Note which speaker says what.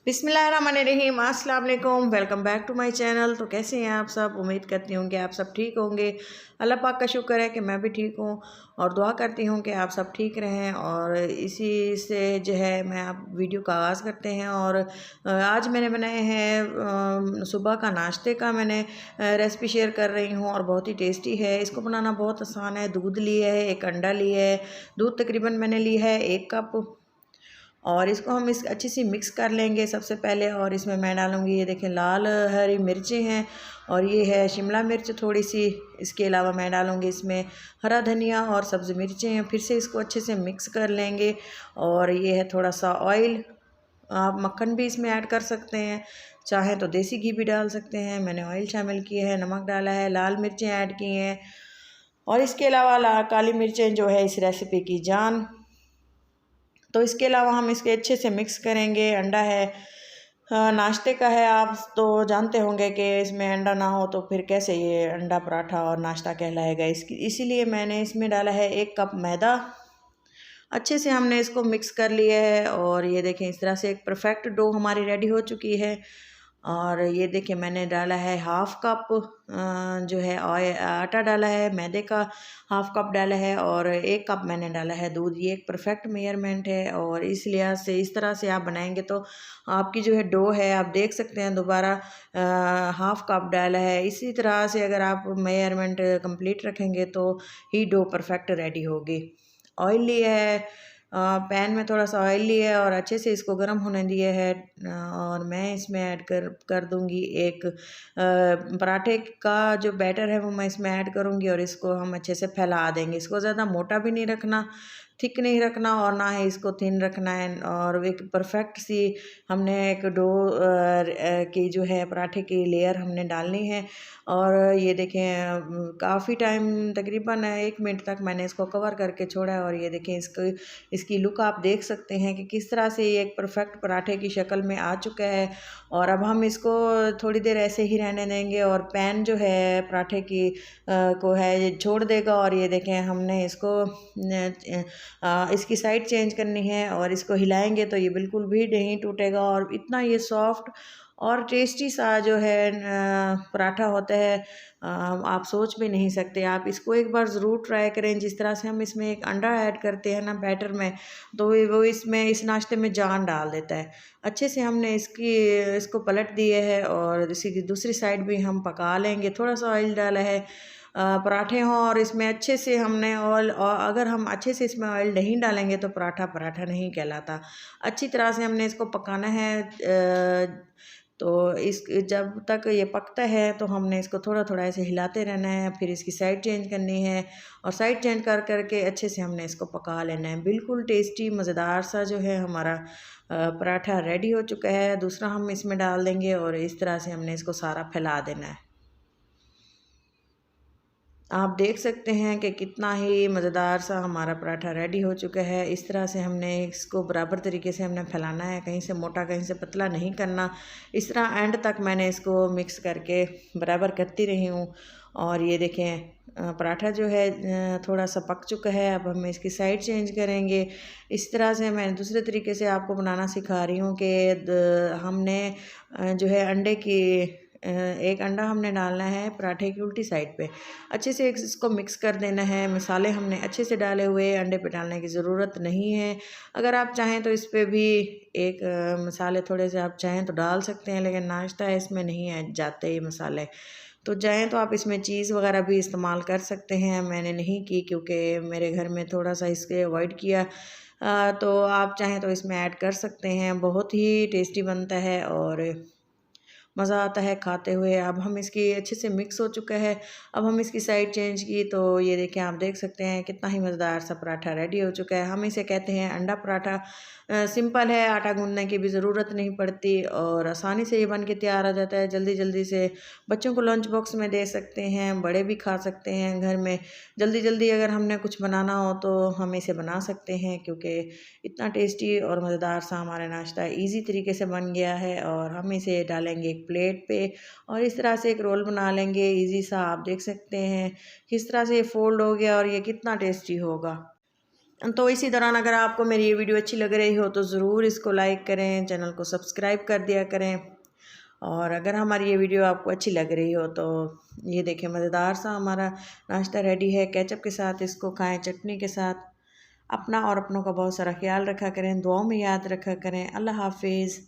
Speaker 1: बिस्मिल्लाहिर्रहमानिर्रहीम, अस्सलाम वालेकुम। Welcome back to my channel. तो कैसे हैं आप सब? उम्मीद करती हूँ कि आप सब ठीक होंगे। अल्लाह पाक का शुक्र है कि मैं भी ठीक हूँ और दुआ करती हूँ कि आप सब ठीक रहें। और इसी से जो है मैं आप वीडियो का आगाज़ करते हैं। और आज मैंने बनाए हैं सुबह का नाश्ते का मैंने रेसिपी शेयर कर रही हूँ और बहुत ही टेस्टी है। इसको बनाना बहुत आसान है। दूध लिए है, एक अंडा लिया है, दूध तकरीबन मैंने ली है 1 कप। और इसको हम इस अच्छी सी मिक्स कर लेंगे सबसे पहले। और इसमें मैं डालूँगी, ये देखें, लाल हरी मिर्चें हैं और ये है शिमला मिर्च थोड़ी सी। इसके अलावा मैं डालूँगी इसमें हरा धनिया और सब्ज़ मिर्चें हैं। फिर से इसको अच्छे से मिक्स कर लेंगे। और ये है थोड़ा सा ऑयल, आप मक्खन भी इसमें ऐड कर सकते हैं, चाहें तो देसी घी भी डाल सकते हैं। मैंने ऑयल शामिल किया है, नमक डाला है, लाल मिर्चें ऐड की हैं। और इसके अलावा काली मिर्चें जो है इस रेसिपी की जान। तो इसके अलावा हम इसके अच्छे से मिक्स करेंगे। अंडा है, नाश्ते का है, आप तो जानते होंगे कि इसमें अंडा ना हो तो फिर कैसे ये अंडा पराठा और नाश्ता कहलाएगा। इसीलिए मैंने इसमें डाला है 1 कप मैदा। अच्छे से हमने इसको मिक्स कर लिया है और ये देखें इस तरह से एक परफेक्ट डो हमारी रेडी हो चुकी है। और ये देखिए मैंने डाला है 1/2 कप जो है आटा डाला है, मैदे का 1/2 कप डाला है और 1 कप मैंने डाला है दूध। ये एक परफेक्ट मेजरमेंट है और इस लिहाज से इस तरह से आप बनाएंगे तो आपकी जो है डो है, आप देख सकते हैं दोबारा 1/2 कप डाला है। इसी तरह से अगर आप मेजरमेंट कंप्लीट रखेंगे तो ही डो परफेक्ट रेडी होगी। ऑयल लिया है, पैन में थोड़ा सा ऑयल लिया है और अच्छे से इसको गर्म होने दिया है। और मैं इसमें ऐड कर दूंगी एक पराठे का जो बैटर है वो मैं इसमें ऐड करूंगी और इसको हम अच्छे से फैला देंगे। इसको ज़्यादा मोटा भी नहीं रखना, थिक नहीं रखना और ना ही इसको थिन रखना है। और एक परफेक्ट सी हमने एक डो की जो है पराठे की लेयर हमने डालनी है। और ये देखें काफ़ी टाइम, तकरीबन 1 मिनट तक मैंने इसको कवर करके छोड़ा है। और ये देखें इसकी लुक आप देख सकते हैं कि किस तरह से ये एक परफेक्ट पराठे की शक्ल में आ चुका है। और अब हम इसको थोड़ी देर ऐसे ही रहने देंगे और पैन जो है पराठे की को है ये छोड़ देगा। और ये देखें हमने इसको इसकी साइड चेंज करनी है और इसको हिलाएंगे तो ये बिल्कुल भी नहीं टूटेगा। और इतना ये सॉफ्ट और टेस्टी सा जो है पराठा होता है, आप सोच भी नहीं सकते। आप इसको एक बार ज़रूर ट्राई करें। जिस तरह से हम इसमें एक अंडा ऐड करते हैं ना बैटर में, तो वो इसमें इस नाश्ते में जान डाल देता है। अच्छे से हमने इसको पलट दिए है और इसी की दूसरी साइड भी हम पका लेंगे। थोड़ा सा ऑयल डाला है, पराठे हों और इसमें अच्छे से हमने ऑयल, और अगर हम अच्छे से इसमें ऑयल नहीं डालेंगे तो पराठा पराठा नहीं कहलाता। अच्छी तरह से हमने इसको पकाना है। तो इस जब तक ये पकता है तो हमने इसको थोड़ा थोड़ा ऐसे हिलाते रहना है। फिर इसकी साइड चेंज करनी है और साइड चेंज कर करके अच्छे से हमने इसको पका लेना है। बिल्कुल टेस्टी मज़ेदार सा जो है हमारा पराठा रेडी हो चुका है। दूसरा हम इसमें डाल देंगे और इस तरह से हमने इसको सारा फैला देना है। आप देख सकते हैं कि कितना ही मज़ेदार सा हमारा पराठा रेडी हो चुका है। इस तरह से हमने इसको बराबर तरीके से हमने फैलाना है, कहीं से मोटा कहीं से पतला नहीं करना। इस तरह एंड तक मैंने इसको मिक्स करके बराबर करती रही हूँ। और ये देखें पराठा जो है थोड़ा सा पक चुका है। अब हम इसकी साइड चेंज करेंगे। इस तरह से मैं दूसरे तरीके से आपको बनाना सिखा रही हूँ कि हमने जो है अंडे की एक अंडा हमने डालना है पराठे की उल्टी साइड पे। अच्छे से इसको मिक्स कर देना है। मसाले हमने अच्छे से डाले हुए, अंडे पे डालने की ज़रूरत नहीं है। अगर आप चाहें तो इस पे भी एक मसाले थोड़े से आप चाहें तो डाल सकते हैं, लेकिन नाश्ता है इसमें नहीं है जाते ये मसाले। तो चाहें तो आप इसमें चीज़ वगैरह भी इस्तेमाल कर सकते हैं, मैंने नहीं की क्योंकि मेरे घर में थोड़ा सा इसके अवॉइड किया। तो आप चाहें तो इसमें ऐड कर सकते हैं। बहुत ही टेस्टी बनता है और मज़ा आता है खाते हुए। अब हम इसकी अच्छे से मिक्स हो चुका है। अब हम इसकी साइड चेंज की तो ये देखें, आप देख सकते हैं कितना ही मज़ेदार सा पराठा रेडी हो चुका है। हम इसे कहते हैं अंडा पराठा। सिंपल है, आटा गूंदने की भी ज़रूरत नहीं पड़ती और आसानी से ये बन के तैयार आ जाता है। जल्दी जल्दी से बच्चों को लंच बॉक्स में दे सकते हैं, बड़े भी खा सकते हैं। घर में जल्दी जल्दी अगर हमने कुछ बनाना हो तो हम इसे बना सकते हैं, क्योंकि इतना टेस्टी और मज़ेदार सा हमारा नाश्ता इजी तरीके से बन गया है। और हम इसे डालेंगे एक प्लेट पे और इस तरह से एक रोल बना लेंगे इजी सा। आप देख सकते हैं किस तरह से ये फोल्ड हो गया और ये कितना टेस्टी होगा। तो इसी दौरान अगर आपको मेरी ये वीडियो अच्छी लग रही हो तो ज़रूर इसको लाइक करें, चैनल को सब्सक्राइब कर दिया करें। और अगर हमारी ये वीडियो आपको अच्छी लग रही हो तो ये देखें, मज़ेदार सा हमारा नाश्ता रेडी है। केचप के साथ इसको खाएं, चटनी के साथ। अपना और अपनों का बहुत सारा ख्याल रखा करें, दुआओं में याद रखा करें। अल्लाह हाफिज़।